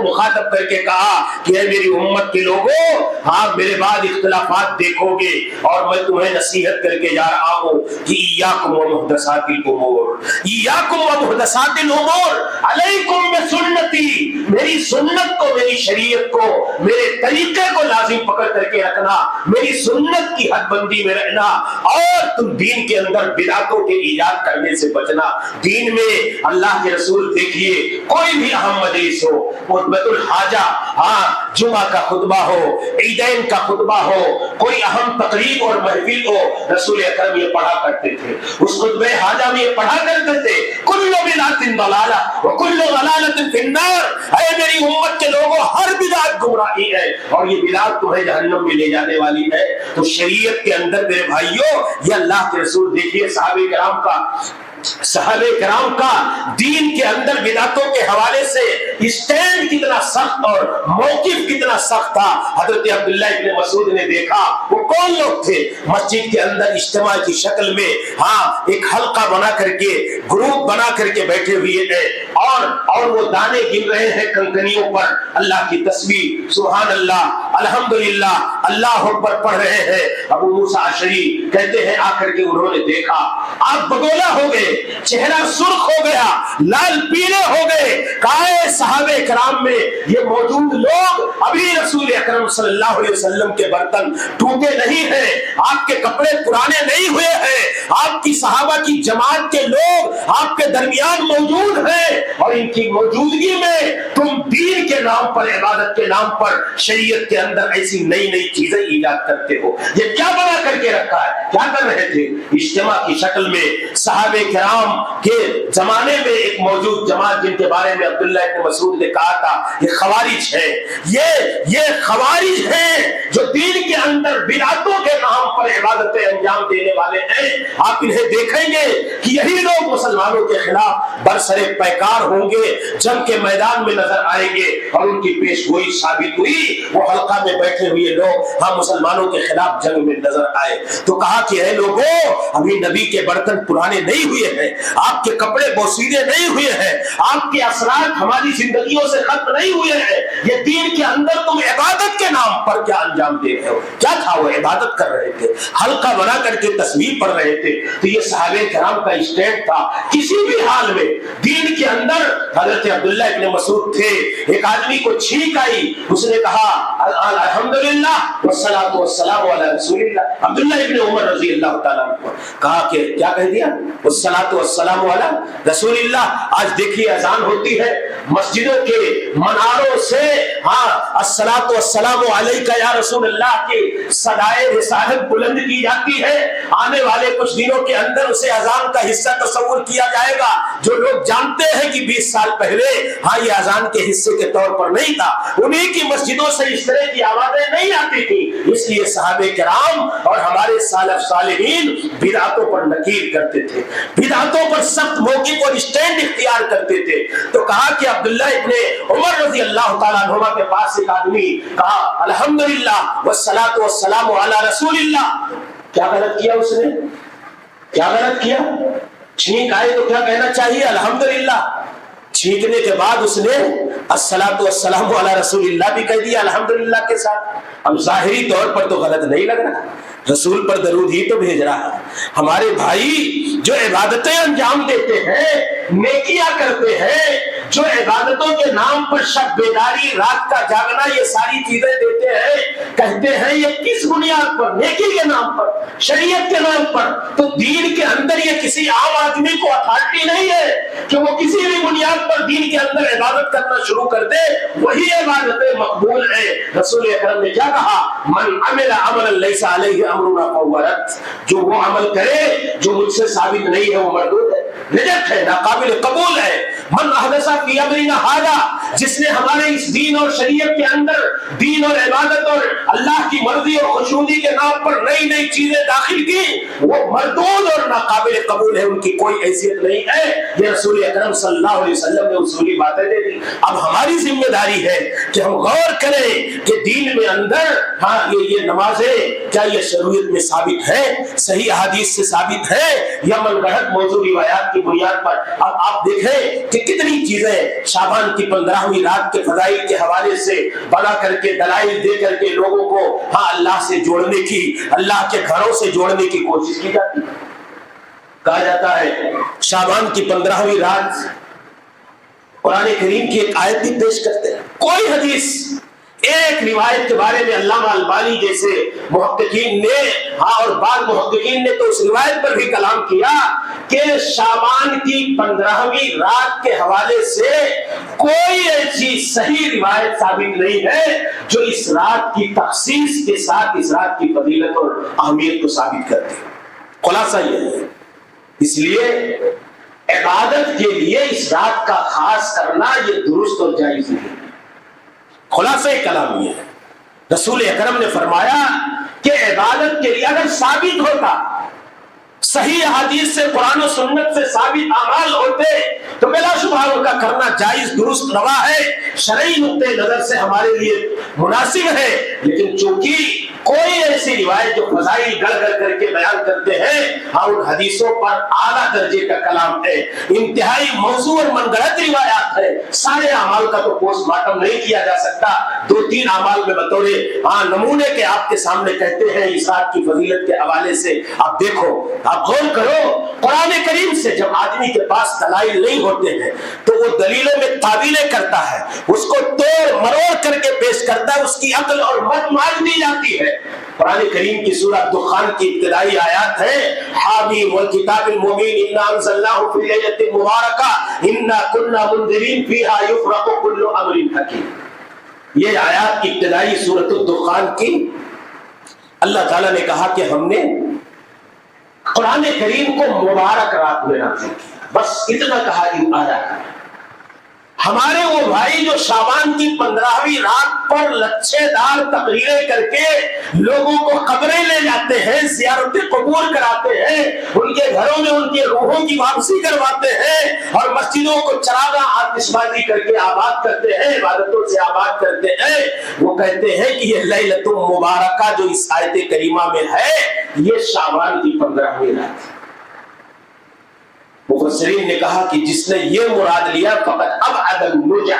کو مخاطب کر کے کہا کہ اے میری امت کے لوگوں، ہاں میرے بعد اختلافات دیکھو گے اور میں تمہیں نصیحت کر کے جا رہا ہوں کہ ایاکم ومحدثات الامور، ایاکم ومحدثات الامور، علیکم بسنتی، میری سنت کو، میری شریعت کو، میرے طریقے کو لازم پکڑ کر کے رکھنا، میری سنت کی حد بندی میں رہنا، اور تم دین کے اندر بدعتوں کے ایجاد کرنے سے بچنا۔ دین میں اللہ کے رسول دیکھیے کوئی بھی اہم مجلس ہو، خطبۃ الحاجہ، ہاں جمعہ کا خطبہ ہو، عیدین کا خطبہ ہو، کوئی اہم تقریب اور محفل ہو، رسول اکرم یہ پڑھا کرتے تھے، اس خطبہ حاجہ میں یہ پڑھا کرتے تھے کل بدعۃ ضلالہ وکل ضلالۃ فی النار، اے میری امت کے لوگوں ہر بدعت گمراہی ہے اور یہ بدعت تمہیں جہنم میں لے جانے والی ہے۔ تو شریعت کے اندر میرے بھائیوں یہ اللہ کے رسول دیکھیے صحابہ کرام کا دین کے اندر بدعتوں کے حوالے سے اسٹینڈ کتنا سخت اور موقف کتنا سخت تھا۔ حضرت عبداللہ ابن مسعود نے دیکھا وہ کون لوگ تھے، مسجد کے اندر اجتماع کی شکل میں ایک حلقہ بنا کر کے، گروپ بنا کر کے بیٹھے ہوئے ہیں اور وہ دانے گن رہے ہیں کنکریوں پر، اللہ کی تسبیح، سبحان اللہ، الحمدللہ، اللہ اکبر پڑھ رہے ہیں۔ ابو موسیٰ اشعری کہتے ہیں آ کر کے انہوں نے دیکھا، آپ بگولا ہو گئے، چہرہ سرخ ہو گیا، لال پیلے ہو گئے، کہا صحابہ کرام میں یہ موجود لوگ ابھی رسول اکرم صلی اللہ علیہ وسلم کے برتن ٹوٹے نہیں ہیں، آپ کے کپڑے پرانے نہیں ہوئے ہیں، آپ کی صحابہ کی جماعت کے لوگ آپ کے درمیان موجود ہیں، اور ان کی موجودگی میں تم دین کے نام پر، عبادت کے نام پر شریعت کے اندر ایسی نئی نئی چیزیں ایجاد کرتے ہو۔ یہ کیا بنا کر کے رکھا ہے؟ کیا کر رہے تھے؟ اجتماع کی شکل میں صحابہ کرام کے زمانے میں ایک موجود جماعت جن کے بارے میں عبداللہ ابن مسعود نے کہا تھا یہ خوارج ہے، یہ خوارج ہیں جو دین کے اندر بدعتوں کے نام پر عبادتیں انجام دینے والے ہیں۔ آپ انہیں دیکھیں گے کہ یہی لوگ مسلمانوں کے خلاف برسر پیکار ہوں گے، جنگ کے میدان میں نظر آئیں گے، اور ان کی پیش گوئی ثابت ہوئی، وہ حلقہ میں بیٹھے ہوئے لوگ ہم مسلمانوں کے خلاف جنگ میں نظر آئے تو کہا کہ اے لوگوں ابھی نبی کے برتن پرانے نہیں ہوئے ہیں، آپ کے کپڑے بوسیدے نہیں ہوئے ہیں، آپ کے اثرات ہماری زندگیوں سے ختم نہیں ہوئے ہیں، یہ دین کے اندر تم عبادت کے نام پر کیا انجام دے رہے ہو؟ کیا تھا وہ؟ عبادت کر رہے تھے، حلقہ بنا کر کے تسبیح پڑھ رہے تھے۔ تو یہ صحابہ کرام کا اسٹینڈ تھا کسی بھی حال میں دین کے اندر۔ حضرت عبداللہ ابن مسعود تھے، ایک آدمی کو چھینک آئی، اس نے کہا الحمدللہ والصلاۃ والسلام علی رسول اللہ۔ عبداللہ ابن عمر رضی اللہ تعالیٰ عنہ کہا کہ کیا کہہ دیا؟ والصلاۃ والسلام علی رسول اللہ۔ آج دیکھیے اذان ہوتی ہے مسجدوں کے مناروں سے الصلاۃ والسلام علیک یا رسول اللہ کی صدائے رسالت بلند کی جاتی ہے۔ آنے والے کچھ دنوں کے اندر اسے اذان کا حصہ تصور کیا جائے گا۔ جو لوگ جانتے ہیں کہ 20 سال پہلے یہ اذان کے حصے کے طور پر نہیں تھا، انہیں کی مسجدوں سے اس طرح کی آوازیں نہیں آتی تھی، اس لیے صحابہ کرام اور ہمارے سالف صالحین بدعتوں پر نکیر کرتے تھے، بدعتوں پر سخت موقف اور اسٹینڈ اختیار کرتے تھے۔ تو کہا کہ عبداللہ ابن عمر رضی اللہ تعالیٰ عنہما کے پاس ایک آدمی کہا الحمدللہ والصلاۃ والسلام علی رسول اللہ۔ کیا غلط کیا اس نے؟ کیا غلط کیا؟ چھینک آئے تو کیا کہنا چاہیے؟ الحمدللہ۔ چھینکنے کے بعد اس نے الصلاۃ والسلام علی رسول اللہ بھی کہہ دیا الحمدللہ کے ساتھ۔ اب ظاہری طور پر تو غلط نہیں لگ رہا، رسول پر درود ہی تو بھیج رہا ہے۔ ہمارے بھائی جو عبادتیں انجام دیتے ہیں، نیکیاں کرتے ہیں، جو عبادتوں کے نام پر شب بیداری، رات کا جاگنا، یہ ساری چیزیں دیتے ہیں، کہتے ہیں یہ کس بنیاد پر؟ نیکی کے نام پر، شریعت کے نام پر۔ تو دین کے اندر یہ کسی عام آدمی کو اتھارٹی نہیں ہے کہ وہ کسی بھی بنیاد پر دین کے اندر عبادت کرنا شروع کر دے، وہی عبادتیں مقبول ہیں۔ رسول اکرم نے کیا کہا؟ من عمل عملا لیس علیہ امرنا فہو رد، جو وہ عمل کرے جو مجھ سے ثابت نہیں ہے وہ مردود ہے، ریجیکٹ ہے، ناقابل قبول ہے۔ من احدث فی امرنا ھذا، جس نے ہمارے اس دین اور شریعت کے اندر دین اور عبادت اور اللہ کی مرضی اور خوشنودی کے نام پر نئی نئی چیزیں داخل کی، وہ مردود اور ناقابل قبول ہے، ان کی کوئی حیثیت نہیں ہے۔ یہ رسول اکرم صلی اللہ علیہ وسلم نے اصولی باتیں دے دی۔ اب ہماری ذمہ داری ہے کہ ہم غور کریں کہ دین میں اندر یہ نمازیں کیا یہ شریعت میں ثابت ہے، صحیح احادیث سے ثابت ہے، یا من گھڑت موضوع روایات کی بنیاد پر۔ اب آپ دیکھیں کہ کتنی چیزیں شعبان کی 15ویں رات کے فضائل کے حوالے سے بنا کر کے دلائل دے کر کے لوگوں کو اللہ سے جوڑنے کی، اللہ کے گھروں سے جوڑنے کی کوشش کی جاتی ہے۔ کہا جاتا ہے شعبان کی 15ویں رات قرآن کریم کی ایک آیت بھی پیش کرتے ہیں۔ کوئی حدیث، ایک روایت کے بارے میں علامہ البانی جیسے محققین نے اور بعض محققین نے تو اس روایت پر بھی کلام کیا کہ شعبان کی 15ویں رات کے حوالے سے کوئی ایسی صحیح روایت ثابت نہیں ہے جو اس رات کی تخصیص کے ساتھ اس رات کی فضیلت اور اہمیت کو ثابت کرتی ہے۔ خلاصہ یہ ہے، اس لیے عبادت کے لیے اس رات کا خاص کرنا یہ درست اور جائز نہیں۔ خلاصہ کلام یہ ہے، رسول اکرم نے فرمایا کہ عبادت کے لیے اگر ثابت ہوتا، صحیح حدیث سے قرآن و سنت سے ثابت اعمال ہوتے تو بلا شبہ ان کا کرنا جائز درست روا ہے، شرعی نقطۂ نظر سے ہمارے لیے مناسب ہے، لیکن چونکہ کوئی ایسی روایت جو فضائل گڑھ گڑھ کر کے بیان کرتے ہیں ان حدیثوں پر اعلیٰ درجے کا کلام ہے، انتہائی موضوع اور من گھڑت روایات ہے، سارے اعمال کا تو پوسٹ مارٹم نہیں کیا جا سکتا۔ 2-3 اعمال میں بطور نمونے کے آپ کے سامنے کہتے ہیں اس رات کی فضیلت کے حوالے سے۔ آپ دیکھو، آپ غور کرو، قرآن کریم سے جب آدمی کے پاس دلائل نہیں ہوتے ہیں تو وہ دلیلوں میں تعویلیں کرتا ہے، اس کو توڑ مروڑ کر کے پیش کرتا ہے، اس کی عقل اور مت مار دی جاتی ہے۔ قرآن کریم کی سورہ دخان کی ابتدائی آیات ہے، حامیم والکتاب المبین انا انزلناہ فی لیلۃ مبارکہ انا کنا منذرین فیہا یفرق کل امر حکیم۔ یہ آیات ابتدائی سورۃ الدخان کی، اللہ تعالیٰ نے کہا کہ ہم نے قرآن کریم کو مبارک رات میں نازل کیا، بس اتنا کہا ان آیات۔ ہمارے وہ بھائی جو شعبان کی 15ویں رات پر لچھے دار تقریریں کر کے لوگوں کو قبریں لے جاتے ہیں، زیارت قبور کراتے ہیں، ان کے گھروں میں ان کے روحوں کی واپسی کرواتے ہیں اور مسجدوں کو چراغاں آتش بازی کر کے آباد کرتے ہیں، عبادتوں سے آباد کرتے ہیں، وہ کہتے ہیں کہ یہ لیلۃ مبارکہ جو اس آیت کریمہ میں ہے یہ شعبان کی 15ویں رات۔ مفسرین نے کہا کہ جس نے یہ مراد لیا فقط ابعد النجع،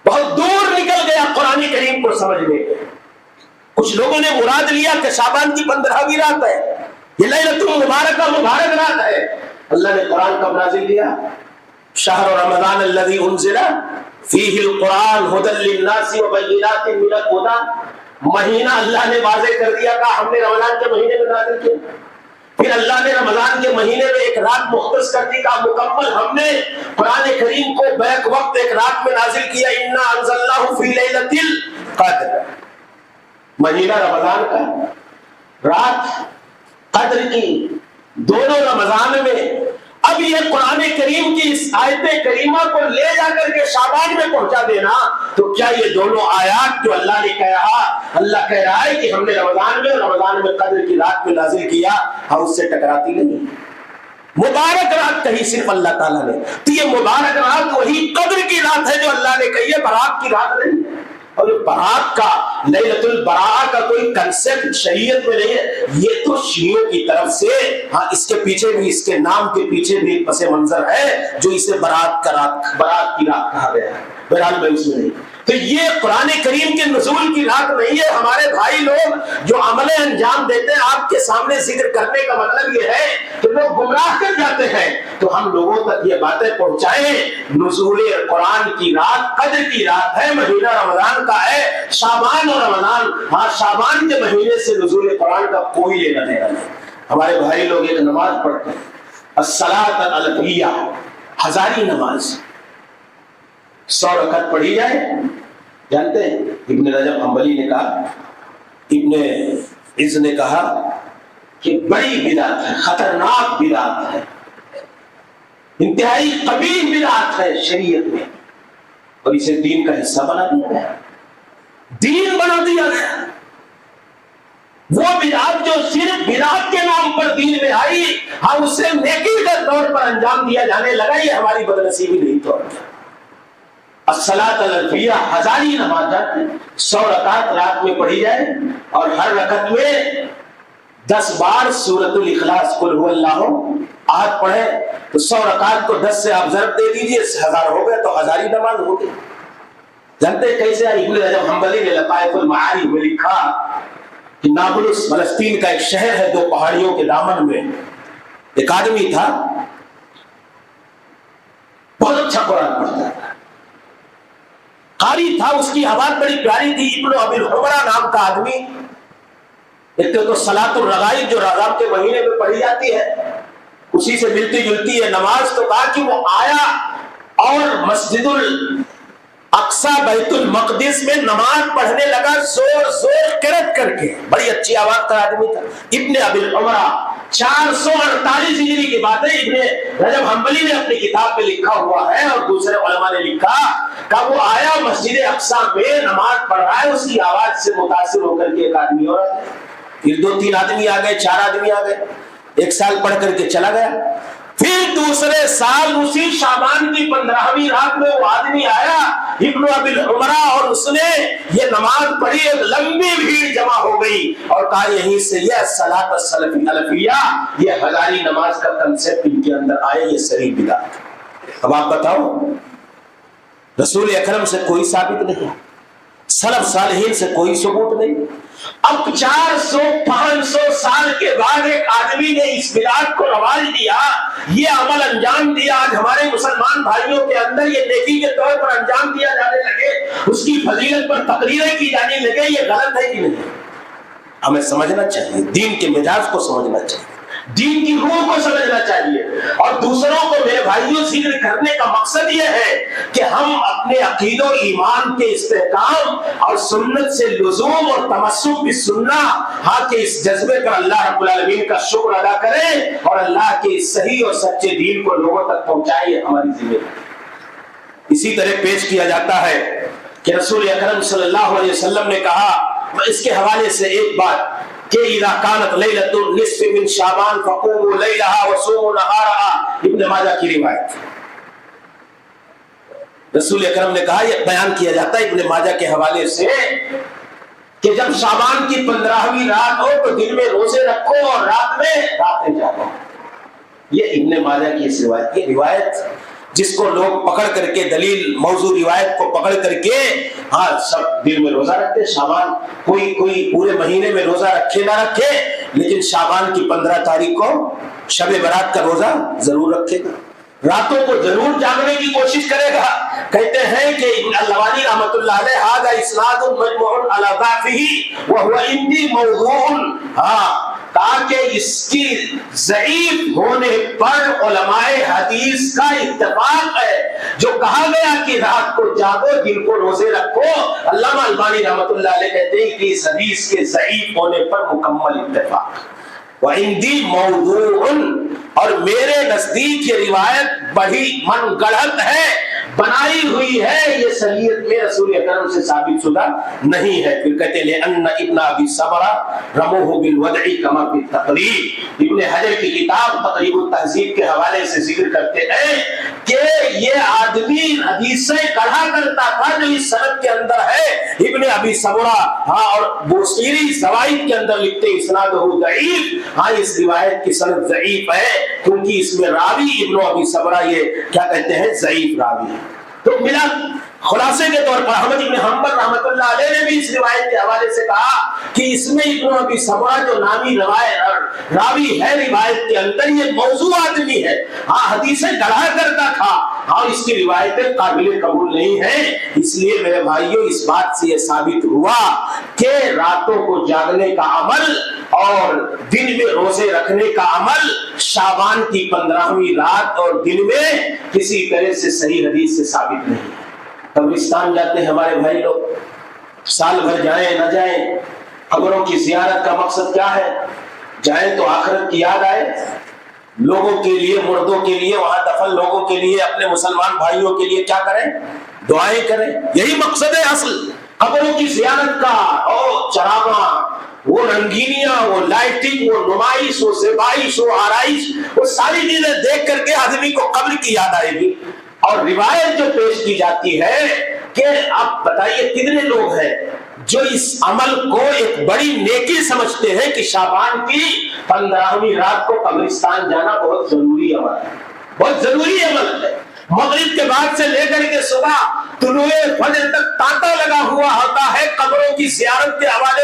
بہت دور نکل گیا قرآن کریم کو سمجھنے میں۔ کچھ لوگوں نے مراد لیا کہ شعبان کی 15ویں رات ہے، یہ لیلۃ مبارکہ مبارک رات ہے۔ اللہ نے قرآن کب نازل کیا؟ شہر رمضان الذی انزل فیہ القرآن ھدی للناس وبینات من الھدی، مہینہ اللہ نے واضح کر دیا کہ ہم نے رمضان کے مہینے میں نازل کیا۔ پھر اللہ نے رمضان کے مہینے میں ایک رات مختص کر دی، کا مکمل ہم نے قرآن کریم کو بیک وقت ایک رات میں نازل کیا، انا انزلناہ فی لیلۃ القدر، مہینہ رمضان کا، رات قدر کی، دونوں رمضان میں۔ اب یہ قرآن کریم کی اس آیت کریمہ کو لے جا کر کے شعبان میں پہنچا دینا، تو کیا یہ دونوں آیات جو اللہ نے کہا، اللہ کہہ رہا ہے کہ ہم نے رمضان میں قدر کی رات میں نازل کیا، ہم اس سے ٹکراتی نہیں؟ مبارک رات کہی صرف اللہ تعالیٰ نے، تو یہ مبارک رات وہی قدر کی رات ہے جو اللہ نے کہی ہے، برات کی رات نہیں۔ اور برات کا، لیلۃ البراء کا کوئی کنسپٹ شریعت میں نہیں ہے، یہ تو شیعوں کی طرف سے، اس کے پیچھے بھی، اس کے نام کے پیچھے بھی ایک پس منظر ہے جو اسے برات کی رات کہا گیا ہے۔ بہرحال میں اس میں نہیں، تو یہ قرآن کریم کے نزول کی رات نہیں ہے۔ ہمارے بھائی لوگ جو عمل انجام دیتے ہیں، آپ کے سامنے ذکر کرنے کا مطلب یہ ہے کہ لوگ گمراہ کر جاتے ہیں، تو ہم لوگوں تک یہ باتیں پہنچائیں۔ نزول قرآن کی رات قدر کی رات ہے، مہینہ رمضان کا ہے۔ شعبان اور رمضان، شعبان کے مہینے سے نزول قرآن کا کوئی لینا دینا نہیں۔ ہمارے بھائی لوگ ایک نماز پڑھتے ہیں، الصلاۃ الالفیہ، ہزاری نماز، 100 رکعت پڑھی جائے۔ جانتے ہیں ابن رجب حنبلی نے کہا، ابن عز نے کہا کہ بڑی بدعت ہے، خطرناک بدعت ہے، انتہائی قبیح بدعت ہے شریعت میں، اور اسے دین کا حصہ بنا دیا گیا، دین بنا دیا گیا۔ وہ بدعت جو صرف بدعت کے نام پر دین میں آئی، ہم اسے نیکی کے طور پر انجام دیا جانے لگا، یہ ہماری بدنصیبی نہیں تو۔ الصلاۃ الفیہ ہزاری نماز 100 رکعت رات میں پڑھی جائے اور ہر رکعت میں 10 بار سورۃ الاخلاص قل هو اللہ احد پڑھے تو 100 رکعت کو 10 سے آپ ضرب دے دیجئے 1000 ہو گئے تو ہزاری نماز ہو گئی. جانتے کیسے ابن رجب حنبلی نے لطائف المعارف میں لکھا کہ نابلس فلسطین کا ایک شہر ہے 2 پہاڑیوں کے دامن میں. ایک آدمی تھا بہت اچھا قرآن پڑھتا تھا, قاری تھا, اس کی آواز بڑی پیاری تھی. ابن ابی الحمرہ نام کا آدمی, ایک تو صلاۃ الرغائب جو رمضان کے مہینے میں پڑھی جاتی ہے اسی سے ملتی جلتی ہے نماز. تو کہا کہ وہ آیا اور مسجد الاقصی بیت المقدس میں نماز پڑھنے لگا زور زور قرأت کر کے. بڑی اچھی آواز کا آدمی تھا. ابن ابی الحمرہ 448 ہجری کی بات ہے. ابن رجب حنبلی نے اپنی کتاب میں لکھا ہوا ہے اور دوسرے علماء نے لکھا کہ وہ آیا مسجد اقصی میں نماز پڑھ رہا ہے, اس کی آواز سے متاثر ہو کر کے ایک آدمی اور آیا, پھر 2-3 آدمی آ گئے, 4 آدمی آ گئے, 1 سال پڑھ کر کے چلا گیا. پھر دوسرے سال اسی شعبان کی 15ویں رات میں وہ آدمی آیا ابن ابی الحمرہ اور اس نے یہ نماز پڑھی. ایک لمبی بھیڑ جمع ہو گئی اور کہا یہیں سے یہ صلاۃ الفیہ یہ ہزاری نماز کا کنسپٹ ان کے اندر آیا, یہ صحیح بدعت. اب آپ بتاؤ رسول اکرم سے کوئی ثابت نہیں, سلف صالحین سے کوئی ثبوت نہیں. اب 400-500 سال کے بعد ایک آدمی نے اس بدعت کو رواج دیا, یہ عمل انجام دیا. آج ہمارے مسلمان بھائیوں کے اندر یہ نیکی کے طور پر انجام دیا جانے لگے, اس کی فضیلت پر تقریریں کی جانے لگے. یہ غلط ہے کہ نہیں؟ ہمیں سمجھنا چاہیے, دین کے مزاج کو سمجھنا چاہیے, دین کی روح کو سمجھنا چاہیے. اور دوسروں کو میرے بھائیوں ذکر کرنے کا مقصد یہ ہے کہ ہم اپنے عقید و ایمان کے استحکام اور سنت سے لزوم اور تمسک بالسنہ کے اس جذبے پر اللہ رب العالمین کا شکر ادا کریں اور اللہ کے صحیح اور سچے دین کو لوگوں تک پہنچائیں. یہ ہماری ذمہ داری. اسی طرح پیش کیا جاتا ہے کہ رسول اکرم صلی اللہ علیہ وسلم نے کہا, اس کے حوالے سے ایک بات کہ اذا كانت ليلة النصف من شعبان فقوموا ليلها وصوموا نهارها, ابن ماجہ کی روایت. رسول اکرم نے کہا, یہ بیان کیا جاتا ہے ابن ماجہ کے حوالے سے کہ جب شعبان کی 15ویں رات ہو تو دن میں روزے رکھو اور رات میں راتیں جاگو. یہ ابن ماجہ کی اس روایت کی روایت جس کو لوگ پکڑ کر کے دلیل موضوع روایت کو پکڑ کر کے سب دن میں روزہ رکھتے. شعبان کوئی پورے مہینے میں روزہ رکھے نہ رکھے, لیکن شعبان کی 15 تاریخ کو شب برات کا روزہ ضرور رکھے گا, راتوں کو ضرور جاگنے کی کوشش کرے گا. کہتے ہیں کہ الوانی رحمۃ اللہ علیہ ھذا اسناد مجموع علی ضعفہ وهو عندي موضوع, تاکہ اس کی ضعیف ہونے پر علماء حدیث کا اتفاق ہے. جو کہا گیا کہ رات کو جاگو دن کو روزے رکھو, علامہ البانی رحمۃ اللہ علیہ کہتے ہیں کہ اس حدیث کے ضعیف ہونے پر مکمل اتفاق. وعندی موضوع, اور میرے نزدیک یہ روایت بڑی من گڑھت ہے, بنائی ہوئی ہے, یہ شریعت میں رسول اکرم سے ثابت شدہ نہیں ہے. پھر کہتے ہیں لأن ابن ابی صبرہ رموہ بالوضع کما فی التقریب. ابن حجر کی کتاب تقریب التہذیب کے حوالے سے ذکر کرتے ہیں کہ یہ آدمی حدیثیں گڑھا کرتا تھا جو اس سند کے اندر ہے. ابن ابی صبرہ اور بوصیری زوائد کے اندر لکھتے اسنادہ ضعیف, اس روایت کی سند ضعیف ہے کیونکہ اس میں راوی ابن ابی صبرہ یہ کیا کہتے ہیں ضعیف راوی ہے. تو ملا خلاصے کے طور پر احمد بن حنبل رحمۃ اللہ علیہ نے بھی اس روایت کے حوالے سے کہا کہ اس میں ابن ابی صبرہ جو نامی راوی ہے روایت کے اندر یہ موضوع آدمی ہے, حدیثیں گڑھا کرتا تھا اور اس کی روایتیں قابل قبول نہیں ہیں. اس لیے میرے بھائیوں اس بات سے یہ ثابت ہوا کہ راتوں کو جاگنے کا عمل اور دن میں روزے رکھنے کا عمل شعبان کی 15ویں رات اور دن میں کسی طرح سے صحیح حدیث سے ثابت نہیں ہے. قبرستان جاتے ہیں ہمارے بھائی لوگ, سال بھر جائیں نہ جائیں, قبروں کی زیارت کا مقصد کیا ہے؟ جائیں تو آخرت کی یاد آئے, لوگوں کے لیے, مردوں کے لیے, وہاں دفن لوگوں کے لیے, اپنے مسلمان بھائیوں کے لیے کیا کریں؟ دعائیں کریں. یہی مقصد ہے اصل قبروں کی زیارت کا. اور چراغاں, وہ رنگینیاں, وہ لائٹنگ, وہ نمائش, وہ زیبائش, وہ آرائش, وہ ساری چیزیں دیکھ کر کے آدمی کو قبر کی یاد آئے گی. اور روایت جو پیش کی جاتی ہے کہ آپ بتائیے کتنے لوگ ہیں جو اس عمل کو ایک بڑی نیکی سمجھتے ہیں کہ شعبان کی 15ویں رات کو قبرستان جانا بہت ضروری عمل ہے، بہت ضروری عمل ہے۔ مغرب کے بعد سے لے کر کے صبح طلوع فجر تک تانتا لگا ہوا ہوتا ہے، قبروں کی زیارت کے حوالے